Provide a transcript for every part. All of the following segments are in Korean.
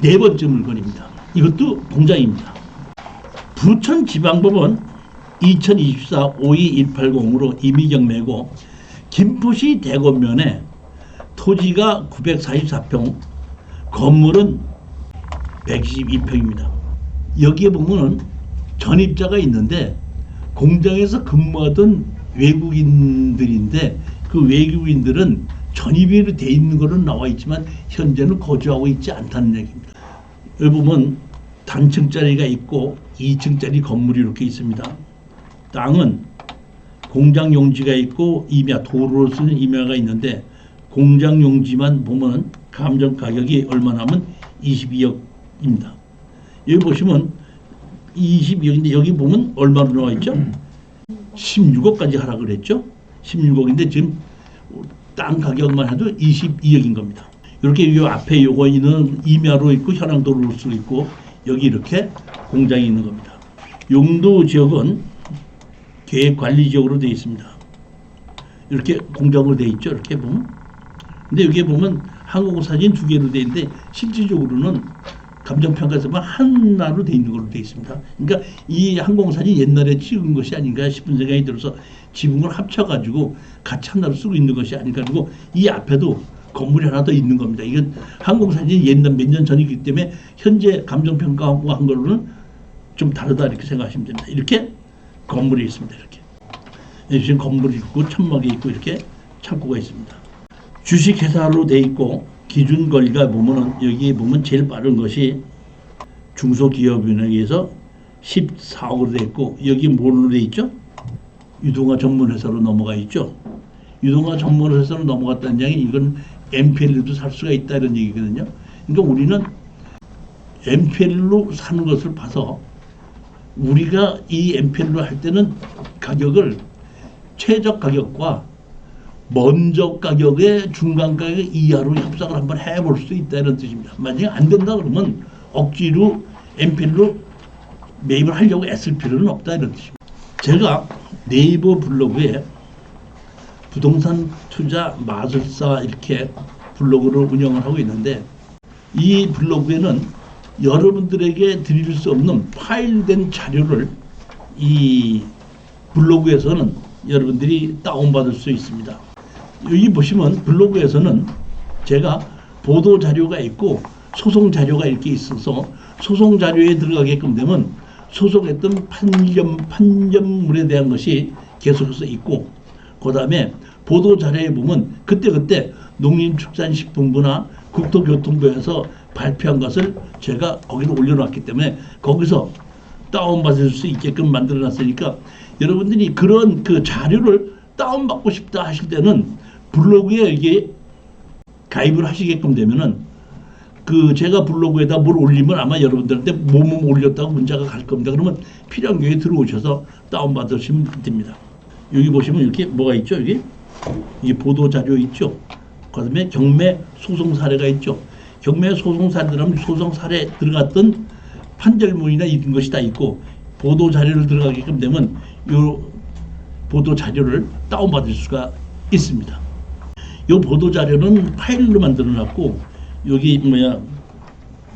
네 번째 물건입니다. 이것도 공장입니다. 부천지방법원 2024 52180으로 임의경매고 김포시 대곡면에 토지가 944평, 건물은 122평입니다. 여기에 보면은 전입자가 있는데 공장에서 근무하던 외국인들인데 그 외국인들은 전입이 돼 있는 거는 나와 있지만 현재는 거주하고 있지 않다는 얘기입니다. 여기 보면 단층짜리가 있고 2층짜리 건물이 이렇게 있습니다. 땅은 공장 용지가 있고 임야, 도로로 쓰는 임야가 있는데 공장 용지만 보면 감정 가격이 얼마나 하면 22억입니다. 여기 보시면 22억인데 여기 보면 얼마로 나와 있죠? 16억까지 하라 그랬죠? 16억인데 지금 땅 가격만 해도 22억인 겁니다. 이렇게 이 앞에 요거 있는 임야로 있고 현황 도로로 쓰고 있고 여기 이렇게 공장이 있는 겁니다. 용도 지역은 계획관리 지역으로 되어 있습니다. 이렇게 공장으로 되어 있죠. 이렇게 보면. 근데 여기에 보면 항공사진 두 개로 되어 있는데 실질적으로는 감정평가서만 하나로 되어 있는 걸로 되어 있습니다. 그러니까 이 항공사진 옛날에 찍은 것이 아닌가 싶은 생각이 들어서 지붕을 합쳐가지고 같이 하나로 쓰고 있는 것이 아닌가. 그리고 이 앞에도 건물이 하나 더 있는 겁니다. 이건 항공사진이 옛날 몇 년 전이기 때문에 현재 감정평가하고 한 걸로는 좀 다르다 이렇게 생각하시면 됩니다. 이렇게 건물이 있습니다. 이렇게. 지금 건물이 있고 천막이 있고 이렇게 창고가 있습니다. 주식회사로 돼 있고 기준 거리가 보면은 여기 보면 제일 빠른 것이 중소기업은행에서 14억으로 돼 있고 여기 뭘로 돼 있죠? 유동화 전문회사로 넘어가 있죠. 유동화 전문회사로 넘어갔다는 얘기 이건 MPL도 살 수가 있다 이런 얘기거든요. 그러니까 우리는 MPL로 사는 것을 봐서 우리가 이 MPL로 할 때는 가격을 최저 가격과 먼저 가격의 중간 가격 이하로 협상을 한번 해볼 수 있다 이런 뜻입니다. 만약에 안 된다 그러면 억지로 MPL로 매입을 하려고 애쓸 필요는 없다 이런 뜻입니다. 제가 네이버 블로그에 부동산 투자 마술사 이렇게 블로그를 운영을 하고 있는데 이 블로그에는 여러분들에게 드릴 수 없는 파일된 자료를 이 블로그에서는 여러분들이 다운받을 수 있습니다. 여기 보시면 블로그에서는 제가 보도 자료가 있고 소송 자료가 이렇게 있어서 소송 자료에 들어가게끔 되면 소송했던 판결물에 대한 것이 계속해서 있고 그 다음에 보도 자료에 보면 그때그때 농림축산식품부나 국토교통부에서 발표한 것을 제가 거기로 올려놨기 때문에 거기서 다운받을 수 있게끔 만들어놨으니까 여러분들이 그런 그 자료를 다운받고 싶다 하실 때는 블로그에 이게 가입을 하시게끔 되면은 그 제가 블로그에다 뭘 올리면 아마 여러분들한테 뭐뭐 올렸다고 문자가 갈 겁니다. 그러면 필요한 경우에 들어오셔서 다운받으시면 됩니다. 여기 보시면 이렇게 뭐가 있죠? 여기 이게 보도 자료 있죠. 그다음에 경매 소송 사례가 있죠. 경매 소송 사례들은 소송 사례 들어갔던 판결문이나 이런 것이 다 있고 보도 자료를 들어가게끔 되면 이 보도 자료를 다운받을 수가 있습니다. 이 보도 자료는 파일로 만들어놨고 여기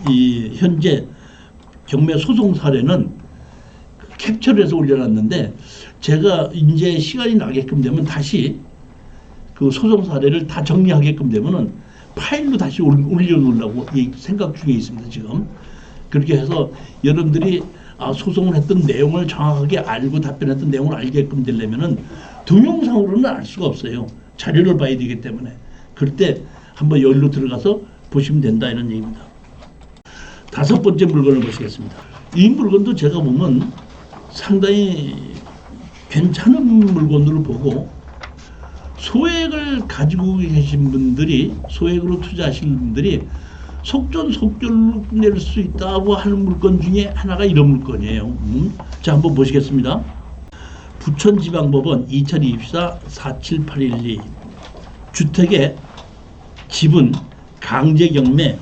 이 현재 경매 소송 사례는 캡처를 해서 올려놨는데 제가 이제 시간이 나게끔 되면 다시 그 소송 사례를 다 정리하게끔 되면은 파일로 다시 올려놓으려고 생각 중에 있습니다. 지금 그렇게 해서 여러분들이 소송을 했던 내용을 정확하게 알고 답변했던 내용을 알게끔 되려면은 동영상으로는 알 수가 없어요. 자료를 봐야 되기 때문에 그럴 때 한번 여기로 들어가서 보시면 된다 이런 얘기입니다. 다섯 번째 물건을 보시겠습니다. 이 물건도 제가 보면 상당히 괜찮은 물건으로 보고 소액을 가지고 계신 분들이 소액으로 투자하시는 분들이 속전속결로 낼 수 있다고 하는 물건 중에 하나가 이런 물건이에요. 자 한번 보시겠습니다. 부천지방법원 2024 47812 주택의 지분 강제경매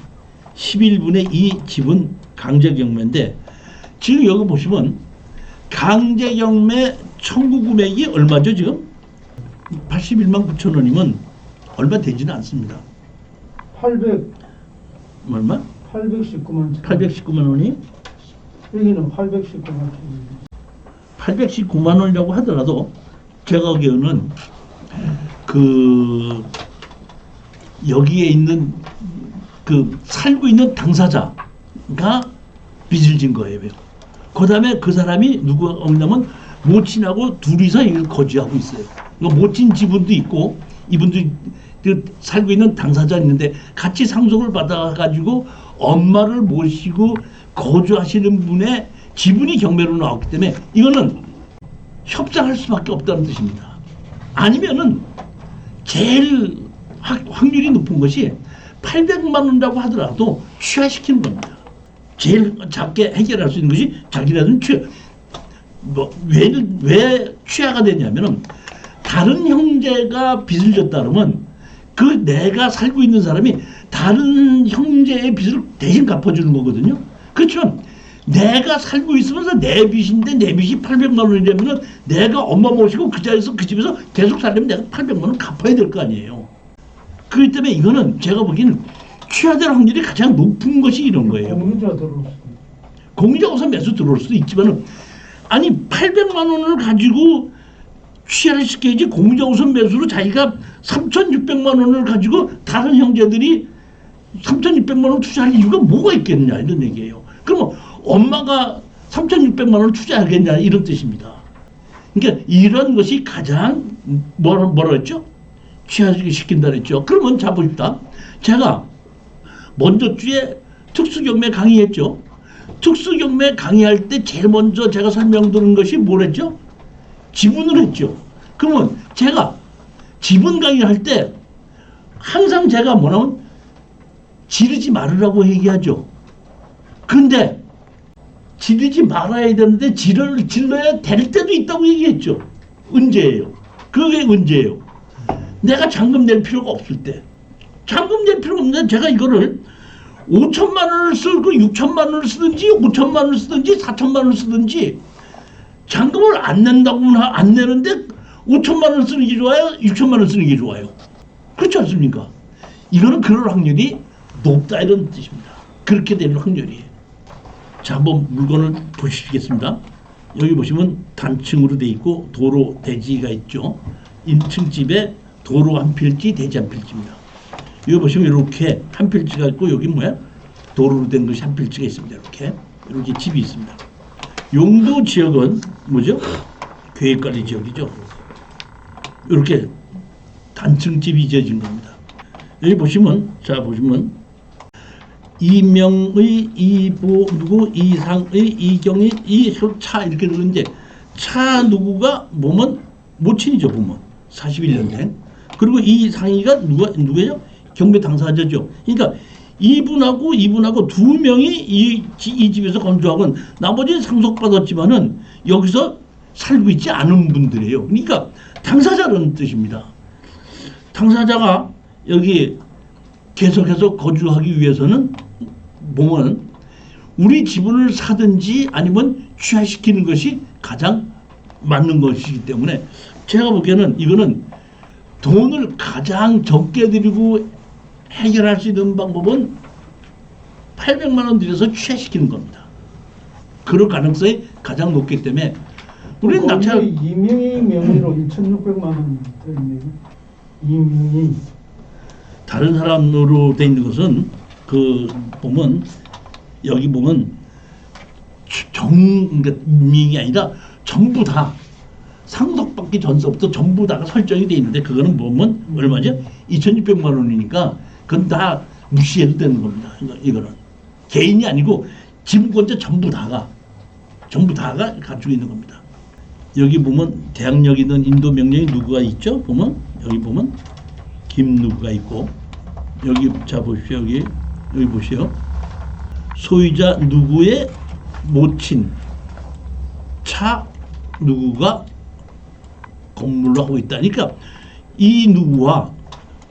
11분의 2 지분 강제경매인데 지금 여기 보시면 강제경매 청구 금액이 얼마죠 지금? 81만 9천 원이면 얼마 되지는 않습니다. 800 얼마? 819만. 819만 원이 여기는 819만. 819만 원이라고 하더라도 제가 보기에는 그 여기에 있는 그 살고 있는 당사자가 빚을 진 거예요. 그다음에 그 사람이 누구가 없냐면 모친하고 둘이서 이걸 거주하고 있어요. 모친 지분도 있고 이분도 그 살고 있는 당사자 있는데 같이 상속을 받아가지고 엄마를 모시고 거주하시는 분의 지분이 경매로 나왔기 때문에 이거는 협상할 수밖에 없다는 뜻입니다. 아니면은 제일 확률이 높은 것이 800만 원이라고 하더라도 취하시키는 겁니다. 제일 작게 해결할 수 있는 것이 자기라는 왜 취하가 되냐면은 다른 형제가 빚을 졌다 그러면 그 내가 살고 있는 사람이 다른 형제의 빚을 대신 갚아주는 거거든요. 그렇죠? 내가 살고 있으면서 내 빚인데 내 빚이 800만 원이라면 내가 엄마 모시고 그 자리에서 그 집에서 계속 살려면 내가 800만 원 갚아야 될 거 아니에요. 그렇기 때문에 이거는 제가 보기에는 취하될 확률이 가장 높은 것이 이런 거예요. 공유자 들어올 수도. 공유자 우선 매수 들어올 수도 있지만은 아니 800만 원을 가지고 취하를 시켜야지 공유자 우선 매수로 자기가 3,600만 원을 가지고 다른 형제들이 3,600만 원 투자할 이유가 뭐가 있겠느냐 이런 얘기예요. 그러면 엄마가 3,600만 원을 투자하겠냐 이런 뜻입니다. 그러니까 이런 것이 가장 뭐라 했죠? 취하시킨다 그랬죠. 그러면 자 보십시다. 제가 먼저 주에 특수경매 강의했죠. 특수경매 강의할 때 제일 먼저 제가 설명드린 것이 뭐랬죠? 지분을 했죠. 그러면 제가 지분 강의할 때 항상 제가 뭐냐면 지르지 말으라고 얘기하죠. 근데 지르지 말아야 되는데 질러야 될 때도 있다고 얘기했죠. 언제예요? 그게 언제예요? 내가 잔금 낼 필요가 없을 때. 잔금 낼 필요가 없는데 제가 이거를 5천만 원을 쓰고 6천만 원을 쓰든지 5천만 원을 쓰든지 4천만 원을 쓰든지 잔금을 안 낸다고는 안 내는데 5천만 원을 쓰는 게 좋아요? 6천만 원을 쓰는 게 좋아요? 그렇지 않습니까? 이거는 그럴 확률이 높다 이런 뜻입니다. 그렇게 되는 확률이에요. 자, 한번 물건을 보시겠습니다. 여기 보시면 단층으로 돼 있고 도로 대지가 있죠. 1층 집에 도로 한 필지, 대지 한 필지입니다. 여기 보시면 이렇게 한 필지가 있고 여기 뭐야? 도로로 된 것이 한 필지가 있습니다. 이렇게 집이 있습니다. 용도 지역은 뭐죠? 계획관리 지역이죠. 이렇게 단층 집이 지어진 겁니다. 여기 보시면 이명의, 이보 누구, 이상의, 이경의, 이효차 이렇게 되는데 차 누구가 보면 모친이죠. 보면 41년생. 그리고 이상이가 누구예요? 경매 당사자죠. 그러니까 이분하고 두 명이 이 집에서 건조하고 나머지 상속받았지만은 여기서 살고 있지 않은 분들이에요. 그러니까 당사자라는 뜻입니다. 당사자가 여기 계속해서 거주하기 위해서는 보면 우리 지분을 사든지 아니면 취하시키는 것이 가장 맞는 것이기 때문에 제가 보기에는 이거는 돈을 가장 적게 들이고 해결할 수 있는 방법은 800만 원 들여서 취하시키는 겁니다. 그럴 가능성이 가장 높기 때문에 우리는 낙찰 이명희 명의로 2,600만 원 되네요. 이명희 다른 사람으로 돼 있는 것은 그 보면 여기 보면 그러니까 명이 아니라 전부 다 상속받기 전서부터 전부 다가 설정이 돼 있는데 그거는 보면 얼마죠? 2,600만 원이니까 그건 다 무시해도 되는 겁니다. 이거는 개인이 아니고 지분권자 전부 다가 가지고 있는 겁니다. 여기 보면 대항력 있는 인도 명령이 누구가 있죠? 보면 여기 보면 김 누구가 있고 여기 자 보십시오. 여기 보시오. 소유자 누구의 모친 차 누구가 건물로 하고 있다니까 이 누구와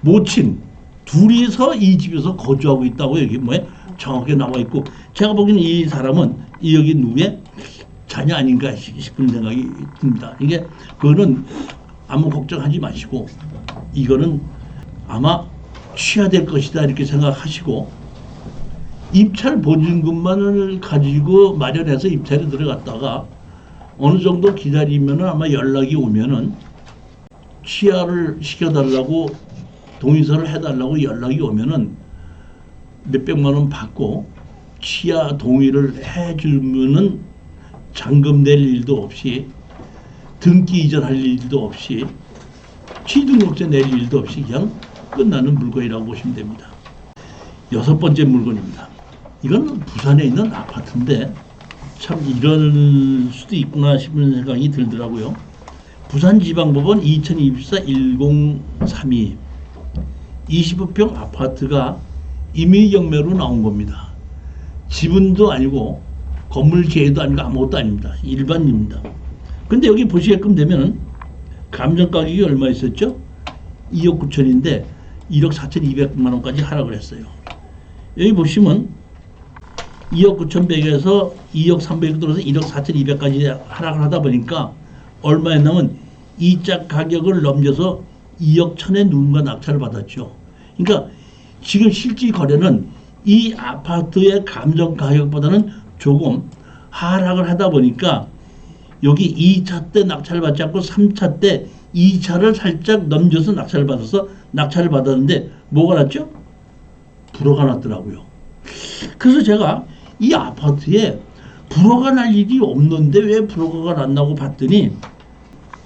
모친 둘이서 이 집에서 거주하고 있다고 여기 뭐에 정확하게 나와 있고 제가 보기에는 이 사람은 여기 누구의 자녀 아닌가 싶은 생각이 듭니다. 이게 그거는 아무 걱정하지 마시고 이거는 아마 취하될 것이다 이렇게 생각하시고 입찰 보증금만을 가지고 마련해서 입찰에 들어갔다가 어느 정도 기다리면 아마 연락이 오면은 취하를 시켜달라고 동의서를 해달라고 연락이 오면은 몇백만 원 받고 취하 동의를 해주면은 잔금 낼 일도 없이 등기 이전할 일도 없이 취등록세 낼 일도 없이 그냥 끝나는 물건이라고 보시면 됩니다. 6번째 물건입니다. 이건 부산에 있는 아파트인데 참 이런 수도 있구나 싶은 생각이 들더라고요. 부산지방법원 2024-1032 25평 아파트가 임의경매로 나온 겁니다. 지분도 아니고 건물 제외도 아니고 아무것도 아닙니다. 일반입니다. 근데 여기 보시게끔 되면 감정 가격이 얼마 있었죠? 2억 9천인데 1억 4,200만 원까지 하락을 했어요. 여기 보시면 2억 9,100에서 2억 300이 들어서 1억 4,200까지 하락을 하다 보니까 얼마였냐면 2차 가격을 넘겨서 2억 1천에 누군가 낙찰을 받았죠. 그러니까 지금 실질 거래는 이 아파트의 감정 가격보다는 조금 하락을 하다 보니까 여기 2차 때 낙찰을 받지 않고 3차 때 2차를 살짝 넘겨서 낙찰을 받아서 낙찰을 받았는데 뭐가 났죠? 불허가 났더라고요. 그래서 제가 이 아파트에 불허가 날 일이 없는데 왜 불허가 났나고 봤더니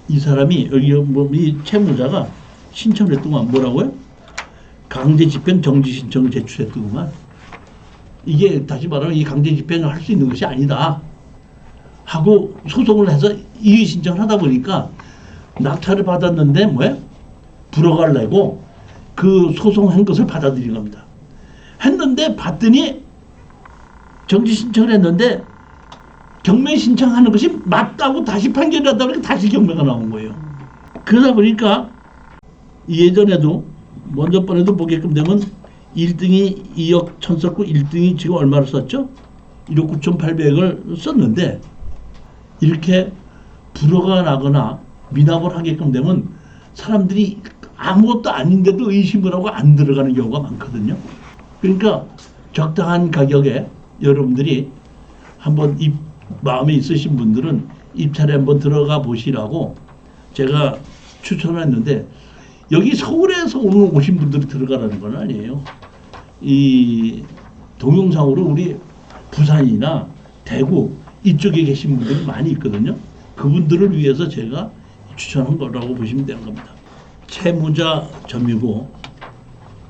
이 사람이 여기 이 채무자가 신청을 했더만 뭐라고요? 강제 집행 정지 신청을 제출했더구만. 이게 다시 말하면 이 강제 집행을 할 수 있는 것이 아니다 하고 소송을 해서 이의 신청을 하다 보니까 낙찰을 받았는데 뭐야? 불허가를 내고 그 소송한 것을 받아들인 겁니다. 했는데 봤더니 정지 신청을 했는데 경매 신청하는 것이 맞다고 다시 판결이 났다 보니까 다시 경매가 나온 거예요. 그러다 보니까 예전에도 먼저 번에도 보게끔 되면 1등이 2억 1천 썼고 1등이 지금 얼마를 썼죠? 1억 9,800을 썼는데 이렇게 불허가 나거나 미납을 하게끔 되면 사람들이 아무것도 아닌데도 의심을 하고 안 들어가는 경우가 많거든요. 그러니까 적당한 가격에 여러분들이 한번 마음에 있으신 분들은 입찰에 한번 들어가 보시라고 제가 추천했는데 여기 서울에서 오신 분들이 들어가라는 건 아니에요. 이 동영상으로 우리 부산이나 대구 이쪽에 계신 분들이 많이 있거든요. 그분들을 위해서 제가 추천한 거라고 보시면 되는 겁니다. 채무자 점유고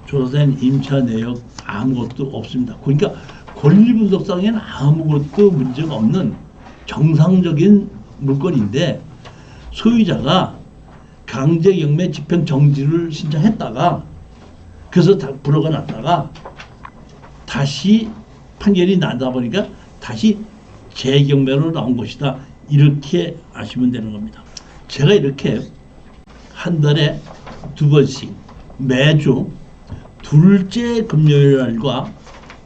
조사된 임차 내역 아무것도 없습니다. 그러니까 권리분석상에는 아무것도 문제가 없는 정상적인 물건인데 소유자가 강제경매 집행 정지를 신청했다가 그래서 불허가 났다가 다시 판결이 나다 보니까 다시 재경매로 나온 것이다. 이렇게 아시면 되는 겁니다. 제가 이렇게 한 달에 2번씩 매주 둘째 금요일 날과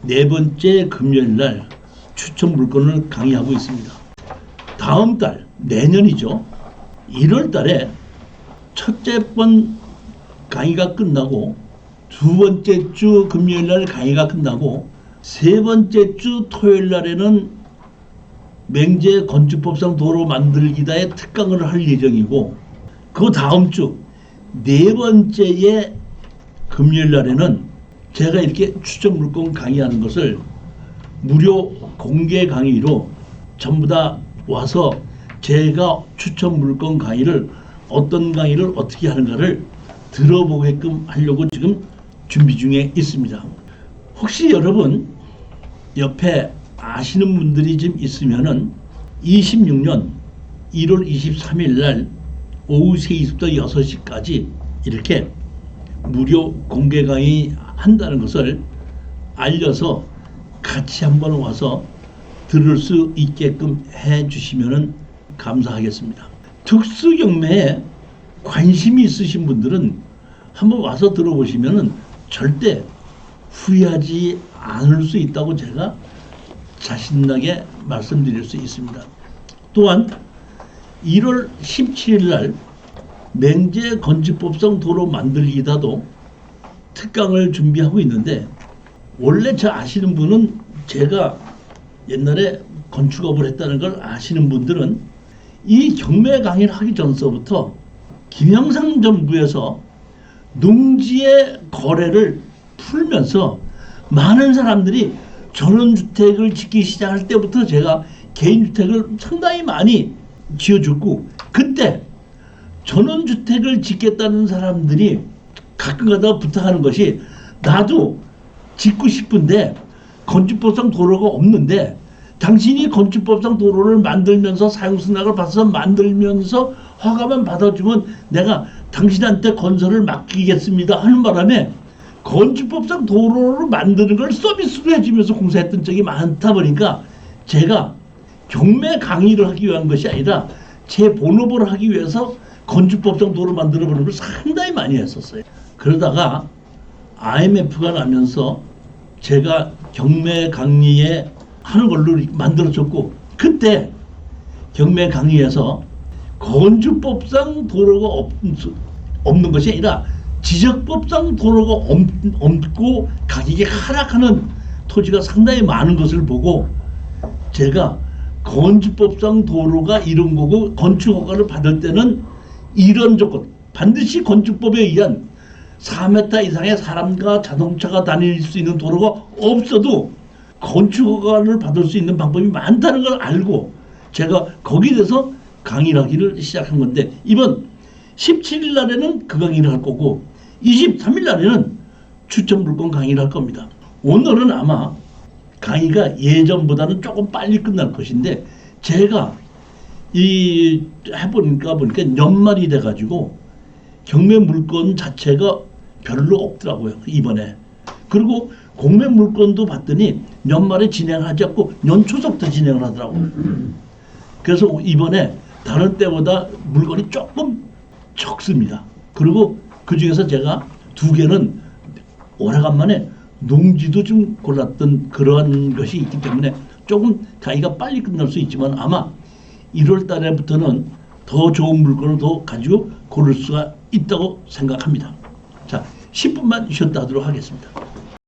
네 번째 금요일 날 추천 물건을 강의하고 있습니다. 다음 달 내년이죠. 1월 달에 첫째 번 강의가 끝나고 두 번째 주 금요일 날 강의가 끝나고 세 번째 주 토요일 날에는 맹제 건축법상 도로 만들기다의 특강을 할 예정이고 그 다음 주 네 번째의 금요일 날에는 제가 이렇게 추천 물건 강의하는 것을 무료 공개 강의로 전부 다 와서 제가 추천 물건 강의를 어떤 강의를 어떻게 하는가를 들어보게끔 하려고 지금 준비 중에 있습니다. 혹시 여러분 옆에 아시는 분들이 좀 있으면은 26년 1월 23일 날 오후 3시부터 6시까지 이렇게 무료 공개 강의 한다는 것을 알려서 같이 한번 와서 들을 수 있게끔 해 주시면 감사하겠습니다. 특수경매에 관심이 있으신 분들은 한번 와서 들어보시면 절대 후회하지 않을 수 있다고 제가 자신나게 말씀드릴 수 있습니다. 또한 1월 17일 날 맹제 건축법상 도로 만들기다도 특강을 준비하고 있는데 원래 저 아시는 분은 제가 옛날에 건축업을 했다는 걸 아시는 분들은 이 경매 강의를 하기 전서부터 김영삼 정부에서 농지의 거래를 풀면서 많은 사람들이 전원주택을 짓기 시작할 때부터 제가 개인주택을 상당히 많이 지어줬고, 그때 전원주택을 짓겠다는 사람들이 가끔가다 부탁하는 것이, 나도 짓고 싶은데 건축법상 도로가 없는데 당신이 건축법상 도로를 만들면서 사용승낙을 받아서 만들면서 허가만 받아주면 내가 당신한테 건설을 맡기겠습니다 하는 바람에 건축법상 도로를 만드는 걸 서비스로 해주면서 공사했던 적이 많다 보니까 제가 경매 강의를 하기 위한 것이 아니라 제 본업을 하기 위해서 건축법상 도로 만들어보는 걸 상당히 많이 했었어요. 그러다가 IMF가 나면서 제가 경매 강의에 하는 걸로 만들어졌고, 그때 경매 강의에서 건축법상 도로가 없는 것이 아니라 지적법상 도로가 없고 가격이 하락하는 토지가 상당히 많은 것을 보고, 제가 건축법상 도로가 이런 거고 건축허가를 받을 때는 이런 조건, 반드시 건축법에 의한 4m 이상의 사람과 자동차가 다닐 수 있는 도로가 없어도 건축허가를 받을 수 있는 방법이 많다는 걸 알고 제가 거기에 대해서 강의를 하기를 시작한 건데, 이번 17일 날에는 그 강의를 할 거고 23일 날에는 추천 물건 강의를 할 겁니다. 오늘은 아마 강의가 예전보다는 조금 빨리 끝날 것인데, 제가 해보니까 연말이 돼가지고 경매 물건 자체가 별로 없더라고요, 이번에. 그리고 공매 물건도 봤더니 연말에 진행하지 않고 연초석 때 진행을 하더라고요. 그래서 이번에 다른 때보다 물건이 조금 적습니다. 그리고 그 중에서 제가 2개는 오래간만에 농지도 좀 골랐던 그러한 것이 있기 때문에 조금 강의가 빨리 끝날 수 있지만 아마 1월 달에부터는 더 좋은 물건을 더 가지고 고를 수가 있다고 생각합니다. 자, 10분만 쉬었다 하도록 하겠습니다.